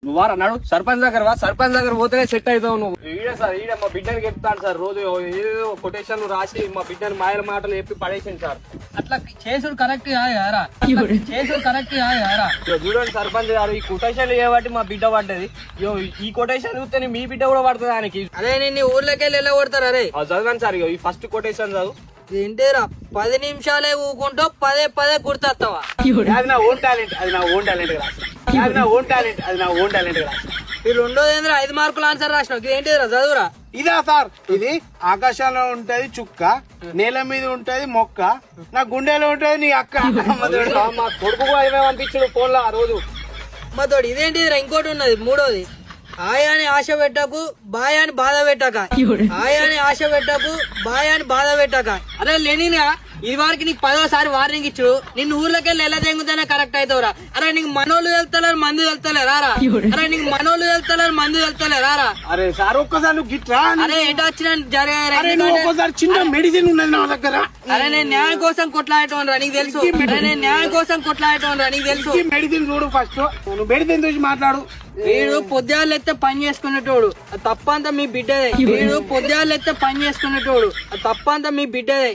నువ్వు వారు అన్నాడు సర్పంచ్ దగ్గర పోతేనే సెట్ అవుతావు నువ్వు. ఈడ మా బిడ్డకి చెప్తాను సార్, రోజు ఏదో కొటేషన్ రాసి మా బిడ్డని మాయల మాటలు చెప్పి పడేసింది సార్. అట్లా చేసుడు కరెక్ట్ కాదా, చేసుడు కరెక్ట్ కాదా? చూడండి సర్పంచ్ గారు, ఈ కొటేషన్ చేయబట్టి మా బిడ్డ పడ్డది. ఈ కొటేషన్ చూస్తే మీ బిడ్డ కూడా పడుతుంది దానికి. అరే నేను ఊర్లోకి వెళ్ళి ఎలా కొడతారు? అరే చదవండి సార్, ఈ ఫస్ట్ కొటేషన్ చదువు. ఏంటేరా 10 నిమిషాలే ఊకుంటూ పదే గుర్తొస్తావా? అది నా ఓన్ టాలెంట్, అది నా ఓన్ టాలెంట్ ఈ రెండోది ఏంద్రా 5 మార్కులు ఆన్సర్ రాసినావు, ఏంటిదిరా చదువురా. ఇదా సార్, ఇది ఆకాశంలో ఉంటది చుక్క, నేల మీద ఉంటది మొక్క, నా గుండెలో ఉంటది నీ అక్క. మా కొడుకు కూడా ఏమే పంపించాడు ఫోన్ లో ఆ రోజు. తోడు ఇదేంటిదిరా ఇంకోటి ఉన్నది మూడోది. ఆయాని ఆశ పెట్టకు బాయాని బాధ పెట్టక, ఆయాని ఆశ పెట్టకు బాయాని బాధ పెట్టక. అరే లేనినా ఇది వరకు నీకు 10వ వార్నింగ్ ఇచ్చు, నిన్ను ఊర్లోకి వెళ్ళి ఎలా తెంగుతానే కరెక్ట్ అవుతావురా. అరే నీకు మనోళ్ళు వెళ్తలేరు మంది వెళ్తలేరు రారా. అరే నీకు మనోళ్ళు వెళ్తలేరు మంది వెళ్తలేరు రారా. అరే సార్ ఒక్కసారి నువ్వు గిట్రా. అరే ఎటు వచ్చిన ఒక్కసారి చిన్న మెడిసిన్ ఉన్నది నా దగ్గర. అరే నేను న్యాయం కోసం కొట్లాడటం రా నీకు తెలుసు. నేను న్యాయం కోసం కొట్లాడటం రా నీకు తెలుసు. మెడిసిన్ చూడు ఫస్ట్, నువ్వు మెడిసిన్ చూసి మాట్లాడు. వీడు పొద్దుగాలు ఎత్తే పని చేసుకునేటోడు, తప్పంతా మీ బిడ్డదే. వీడు పొద్దుగాలు ఎత్తే పని చేసుకునేటోడు, తప్పంతా మీ బిడ్డదే.